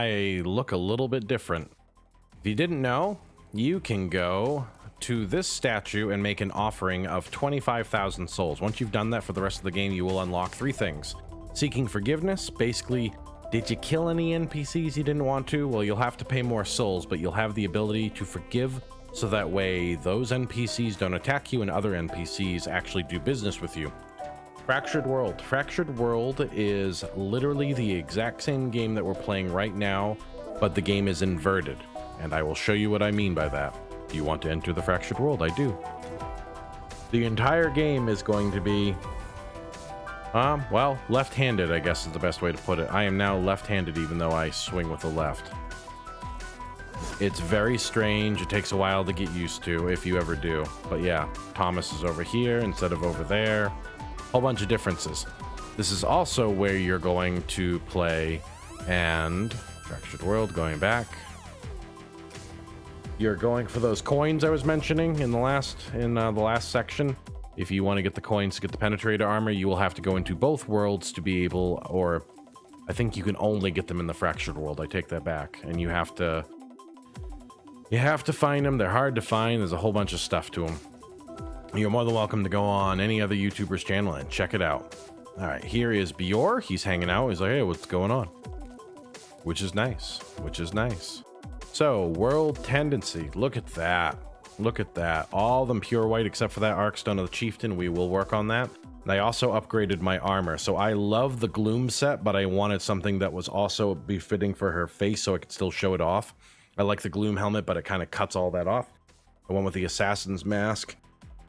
I look a little bit different. If you didn't know, you can go to this statue and make an offering of 25,000 souls. Once you've done that for the rest of the game, you will unlock 3 things. Seeking forgiveness, basically, did you kill any NPCs you didn't want to? Well, you'll have to pay more souls, but you'll have the ability to forgive, so that way those NPCs don't attack you and other NPCs actually do business with you. Fractured World. Fractured World is literally the exact same game that we're playing right now, but the game is inverted, and I will show you what I mean by that. Do you want to enter the Fractured World? I do. The entire game is going to be, well, left-handed, I guess is the best way to put it. I am now left-handed even though I swing with the left. It's very strange. It takes a while to get used to, if you ever do. But yeah, Thomas is over here instead of over there. Whole bunch of differences. This is also where you're going to play, and Fractured World, going back. You're going for those coins I was mentioning in the last section. If you want to get the coins to get the penetrator armor, you will have to go into both worlds to be able, or I think you can only get them in the Fractured World. I take that back. And you have to find them. They're hard to find. There's a whole bunch of stuff to them. You're more than welcome to go on any other YouTuber's channel and check it out. All right, here is Bior. He's hanging out. He's like, hey, what's going on? Which is nice. Which is nice. So, world tendency. Look at that. Look at that. All of them pure white except for that Arkstone of the Chieftain. We will work on that. And I also upgraded my armor. So I love the Gloom set, but I wanted something that was also befitting for her face so I could still show it off. I like the Gloom helmet, but it kind of cuts all that off. I went with the Assassin's Mask.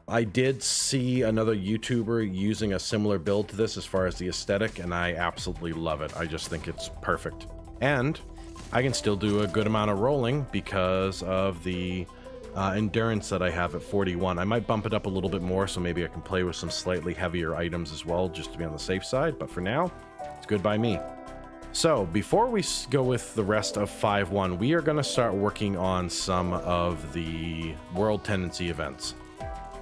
I did see another YouTuber using a similar build to this as far as the aesthetic, and I absolutely love it. I just think it's perfect. And I can still do a good amount of rolling because of the endurance that I have at 41. I might bump it up a little bit more, so maybe I can play with some slightly heavier items as well, just to be on the safe side. But for now, it's good by me. So before we go with the rest of 5.1, we are going to start working on some of the world tendency events.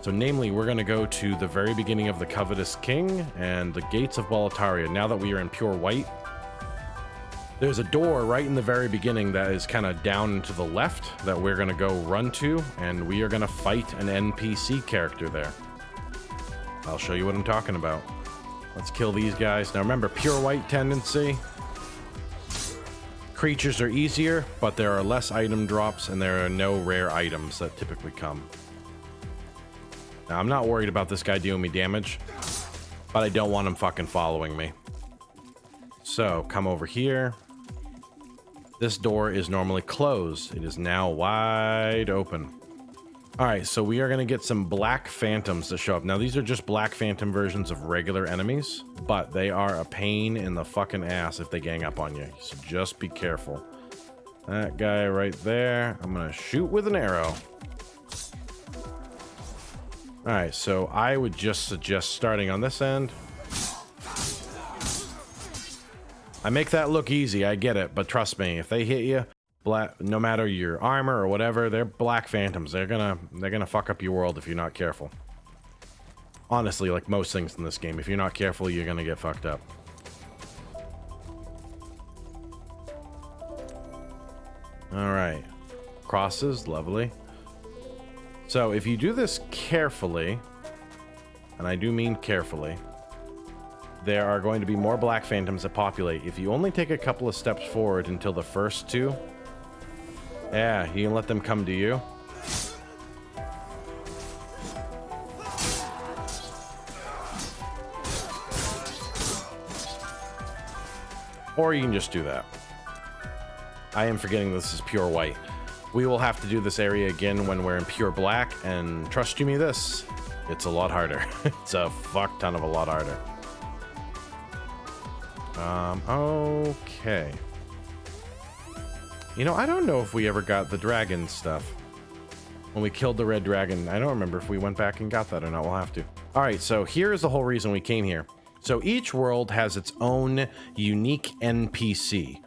So namely, we're going to go to the very beginning of the Covetous King and the Gates of Boletaria. Now that we are in pure white, there's a door right in the very beginning that is kind of down and to the left that we're going to go run to, and we are going to fight an NPC character there. I'll show you what I'm talking about. Let's kill these guys. Now remember, pure white tendency. Creatures are easier, but there are less item drops, and there are no rare items that typically come. Now, I'm not worried about this guy doing me damage, but I don't want him fucking following me. So, come over here. This door is normally closed. It is now wide open. Alright, so we are going to get some black phantoms to show up. Now, these are just black phantom versions of regular enemies, but they are a pain in the fucking ass if they gang up on you. So just be careful. That guy right there, I'm going to shoot with an arrow. Alright, so I would just suggest starting on this end. I make that look easy, I get it, but trust me, if they hit you, no matter your armor or whatever, they're black phantoms. They're gonna fuck up your world if you're not careful. Honestly, like most things in this game, if you're not careful, you're gonna get fucked up. Alright. Crosses, lovely. So if you do this carefully, and I do mean carefully, there are going to be more black phantoms that populate. If you only take a couple of steps forward until the first two, yeah, you can let them come to you. Or you can just do that. I am forgetting this is pure white. We will have to do this area again when we're in pure black, and trust you me this, it's a lot harder. It's a fuck ton of a lot harder. Okay. You know, I don't know if we ever got the dragon stuff. When we killed the red dragon, I don't remember if we went back and got that or not. We'll have to. Alright, so here is the whole reason we came here. So each world has its own unique NPC.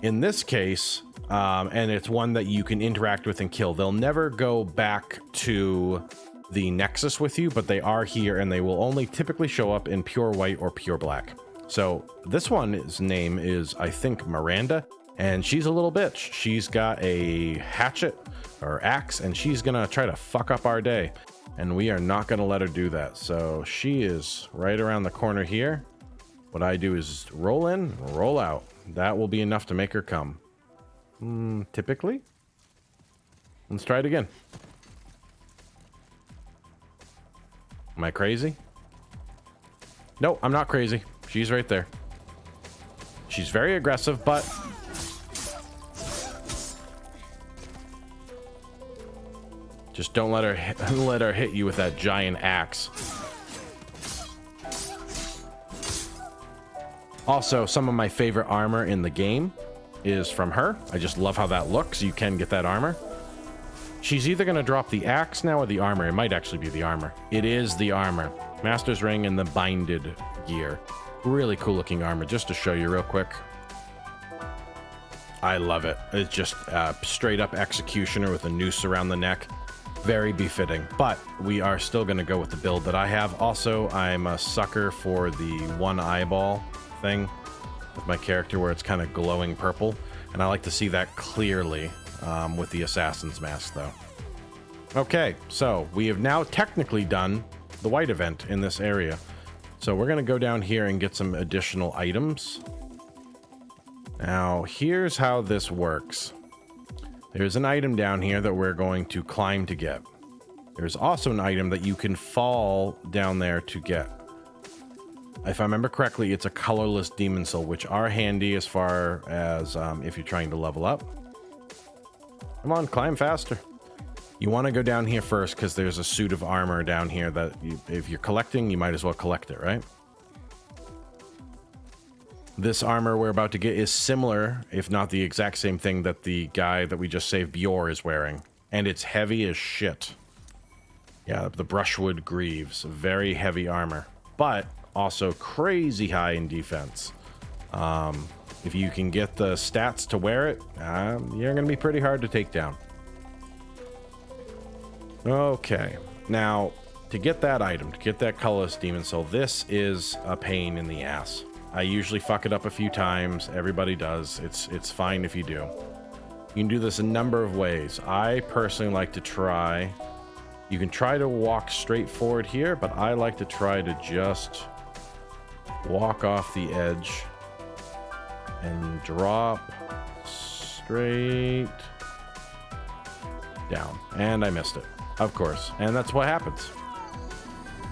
In this case, and it's one that you can interact with and kill. They'll never go back to the Nexus with you, but they are here, and they will only typically show up in pure white or pure black. So this one's name is, I think, Miranda. And she's a little bitch. She's got a hatchet or axe, and she's gonna try to fuck up our day. And we are not gonna let her do that. So she is right around the corner here. What I do is roll in, roll out. That will be enough to make her come. Typically. Let's try it again. Am I crazy? No, I'm not crazy. She's right there. She's very aggressive, but... just don't let her hit you with that giant axe. Also, some of my favorite armor in the game is from her. I just love how that looks. You can get that armor. She's either going to drop the axe now or the armor. It might actually be the armor. It is the armor. Master's Ring and the binded gear. Really cool looking armor. Just to show you real quick. I love it. It's just straight up executioner with a noose around the neck. Very befitting. But we are still going to go with the build that I have. Also, I'm a sucker for the one eyeball thing with my character where it's kind of glowing purple. And I like to see that clearly. With the assassin's mask though. Okay, so we have now technically done the white event in this area. So we're gonna go down here and get some additional items. Now, here's how this works. There's an item down here that we're going to climb to get. There's also an item that you can fall down there to get. If I remember correctly, it's a colorless demon soul, which are handy as far as if you're trying to level up. Come on, climb faster. You want to go down here first because there's a suit of armor down here that if you're collecting, you might as well collect it, right? This armor we're about to get is similar, if not the exact same thing that the guy that we just saved, Bjor, is wearing. And it's heavy as shit. Yeah, the brushwood greaves. Very heavy armor. But also crazy high in defense. If you can get the stats to wear it, you're going to be pretty hard to take down. Okay. Now, to get that item, to get that colorless demon soul, this is a pain in the ass. I usually fuck it up a few times. Everybody does. It's fine if you do. You can do this a number of ways. I personally like to try... You can try to walk straight forward here, but I like to try to just walk off the edge and drop straight down. And I missed it, of course. And that's what happens.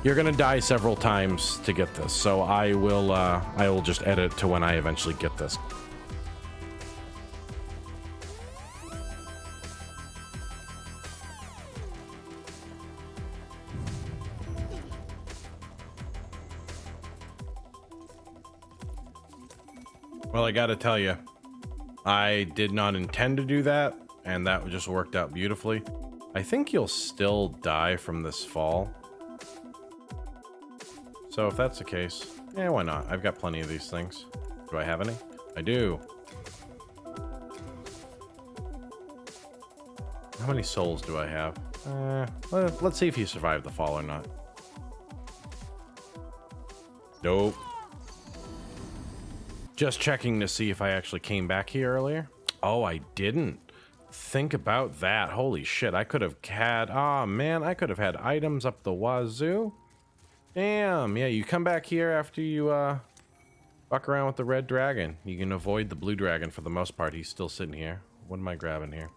You're gonna die several times to get this, so I will just edit to when I eventually get this. Well, I gotta tell you, I did not intend to do that, and that just worked out beautifully. I think you'll still die from this fall. So if that's the case, yeah, why not? I've got plenty of these things. Do I have any? I do. How many souls do I have? Let's see if you survive the fall or not. Nope. Just checking to see if I actually came back here earlier. Oh, I didn't. Think about that. Holy shit, I could have had... Oh, man, I could have had items up the wazoo. Damn, yeah, you come back here after you fuck around with the red dragon. You can avoid the blue dragon for the most part. He's still sitting here. What am I grabbing here?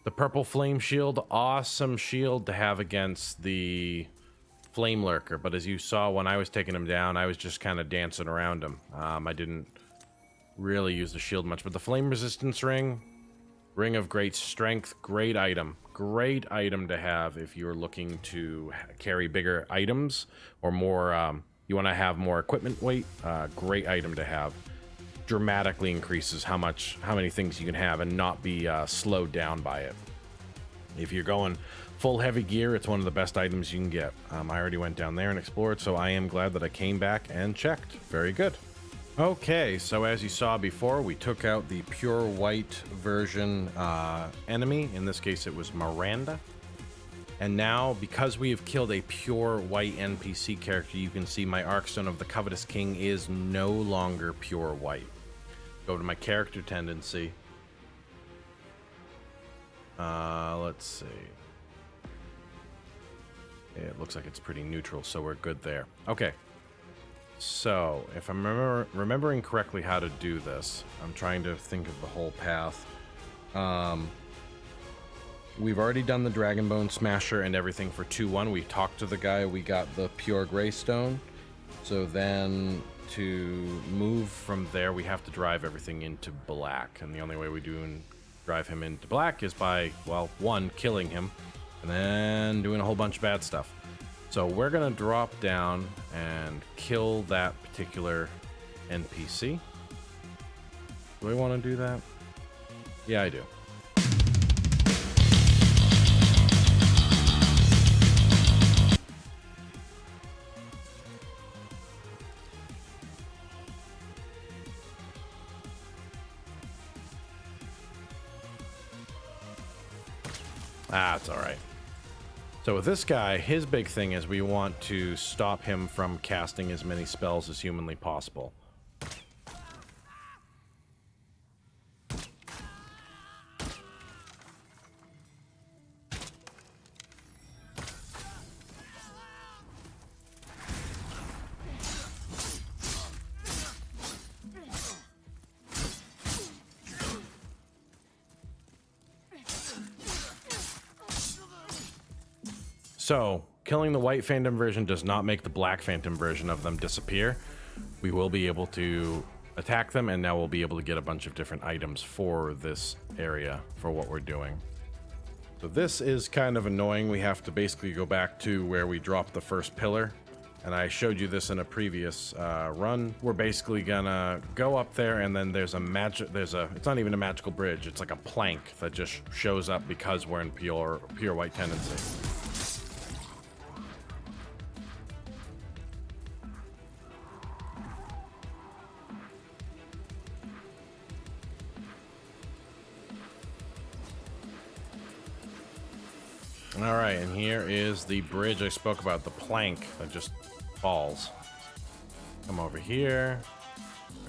The purple flame shield. Awesome shield to have against the... flame lurker, but as you saw when I was taking him down, I was just kind of dancing around him. I didn't really use the shield much, but the flame resistance ring of great strength, great item to have if you're looking to carry bigger items or more. You want to have more equipment weight. Great item to have. Dramatically increases how many things you can have and not be slowed down by it. If you're going full heavy gear, it's one of the best items you can get. I already went down there and explored, so I am glad that I came back and checked. Very good. Okay, so as you saw before, we took out the pure white version enemy. In this case, it was Miranda. And now, because we have killed a pure white NPC character, you can see my Arkstone of the Covetous King is no longer pure white. Go to my character tendency. Let's see. It looks like it's pretty neutral, so we're good there. Okay. So, if I'm remembering correctly how to do this, I'm trying to think of the whole path. We've already done the Dragonbone Smasher and everything for 2-1. We talked to the guy, we got the pure Greystone. So then to move from there, we have to drive everything into black. And the only way we drive him into black is by, well, one, killing him, and then doing a whole bunch of bad stuff. So we're gonna drop down and kill that particular NPC. Do I want to do that? Yeah, I do. That's all right. So with this guy, his big thing is we want to stop him from casting as many spells as humanly possible. So, killing the White Phantom version does not make the Black Phantom version of them disappear. We will be able to attack them, and now we'll be able to get a bunch of different items for this area, for what we're doing. So this is kind of annoying. We have to basically go back to where we dropped the first pillar, and I showed you this in a previous run. We're basically gonna go up there, and then there's it's not even a magical bridge, it's like a plank that just shows up because we're in pure white tendency. All right, and here is the bridge I spoke about, the plank that just falls. Come over here,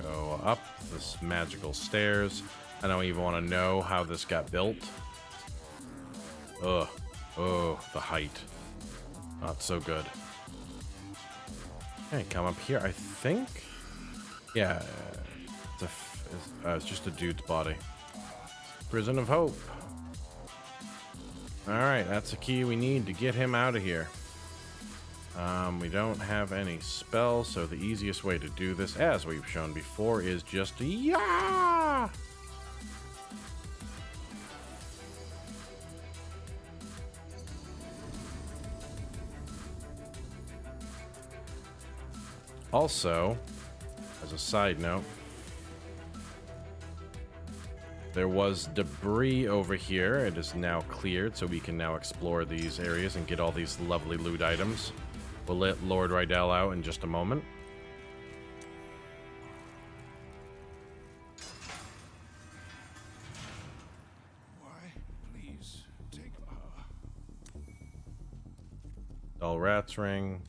go up this magical stairs. I don't even want to know how this got built. Ugh, oh, the height. Not so good. Okay, come up here, I think. Yeah, it's just a dude's body. Prison of Hope. Alright, that's the key we need to get him out of here. We don't have any spells, so the easiest way to do this, as we've shown before, is just yeah! Also, as a side note, there was debris over here. It is now cleared, so we can now explore these areas and get all these lovely loot items. We'll let Lord Rydell out in just a moment. Why? Please, take her. Dull Rat's Ring.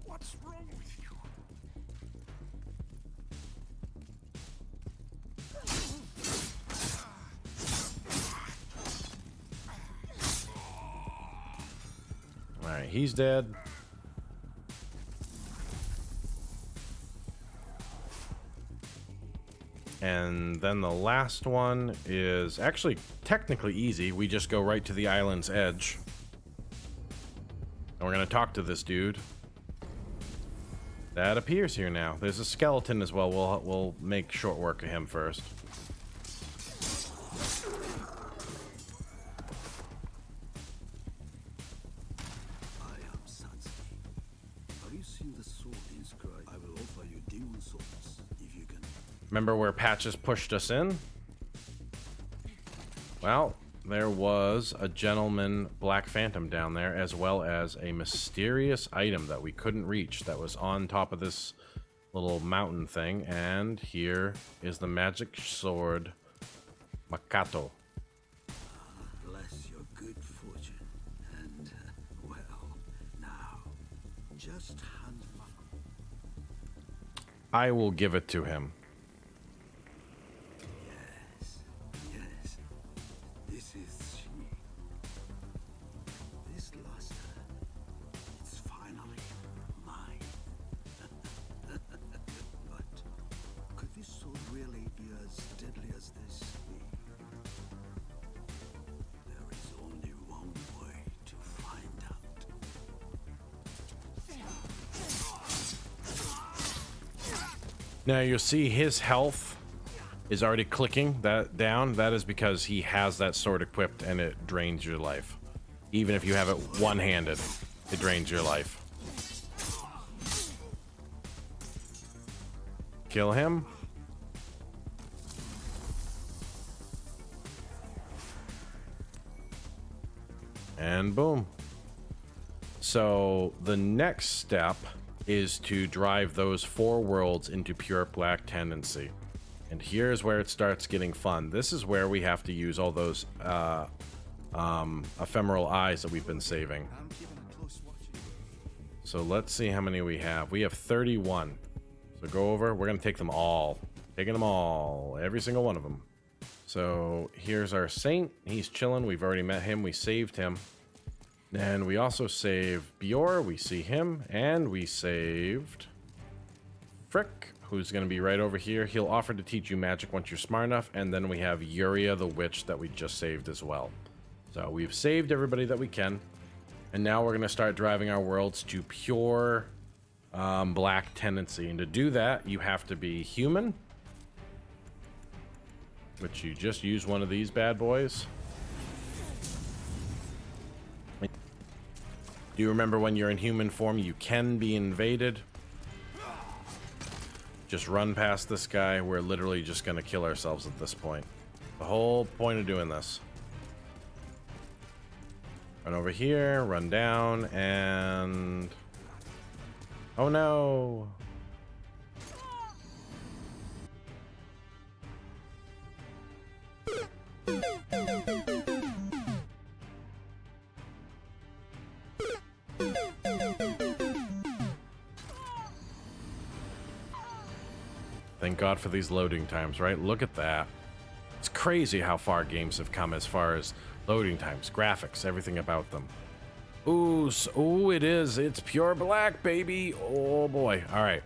What's wrong with you? Alright, he's dead. And then the last one is actually technically easy. We just go right to the island's edge. And we're going to talk to this dude. That appears here now. There's a skeleton as well. We'll make short work of him first. I am Satsuki. Have you seen the sword inscribed? I will offer you demon swords if you can. Remember where Patches pushed us in? Well, there was a gentleman Black Phantom down there, as well as a mysterious item that we couldn't reach that was on top of this little mountain thing. And here is the magic sword, Makato. Bless your good fortune. And, well, Just hand my I will give it to him. yes, yes. This is she. This luster. It's finally mine. But could this sword really be as deadly as they say? There is only one way to find out. Now you'll see his health is already clicking that down. That is because he has that sword equipped and it drains your life. Even if you have it one-handed, it drains your life. Kill him. And boom. So the next step is to drive those 4 worlds into pure black tendency. And here's where it starts getting fun. This is where we have to use all those ephemeral eyes that we've been saving. I'm keeping a close watch. So let's see how many we have. We have 31. So go over. We're going to take them all. Taking them all. Every single one of them. So here's our saint. He's chilling. We've already met him. We saved him. And we also saved Bjor. We see him. And we saved Frick, who's going to be right over here. He'll offer to teach you magic once you're smart enough. And then we have Yuria the witch that we just saved as well. So we've saved everybody that we can. And now we're going to start driving our worlds to pure black tendency. And to do that, you have to be human. Which you just use one of these bad boys. Do you remember when you're in human form, you can be invaded? Just run past this guy. We're literally just going to kill ourselves at this point. The whole point of doing this. Run over here, run down, and... oh no! Thank God for these loading times, right? Look at that. It's crazy how far games have come as far as loading times, graphics, everything about them. Ooh, ooh, it is. It's pure black, baby. Oh boy. All right.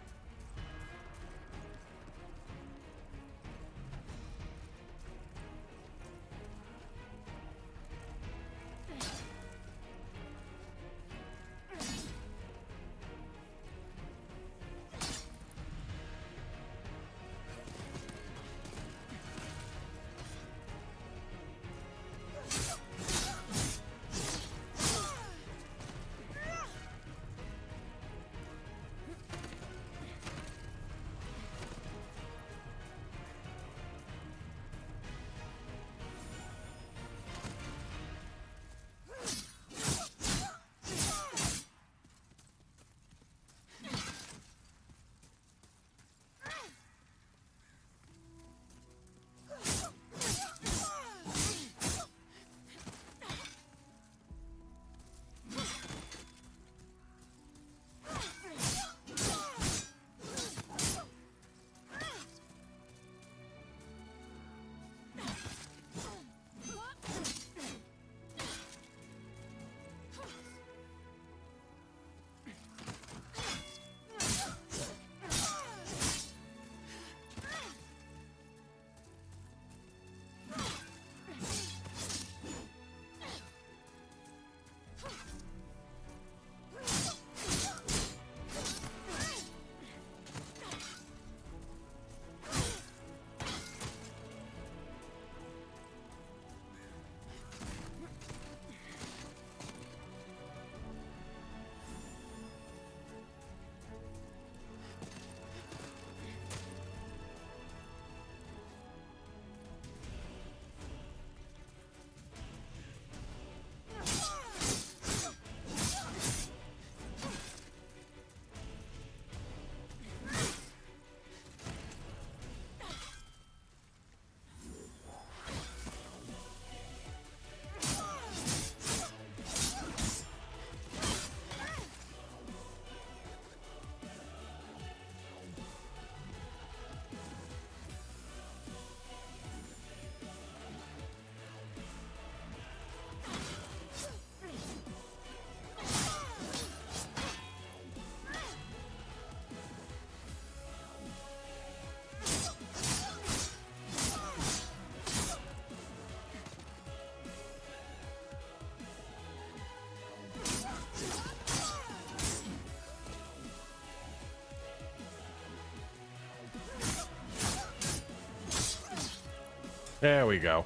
There we go.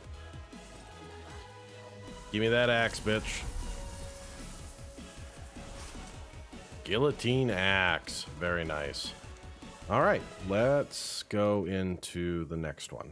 Give me that axe, bitch. Guillotine axe. Very nice. All right, let's go into the next one.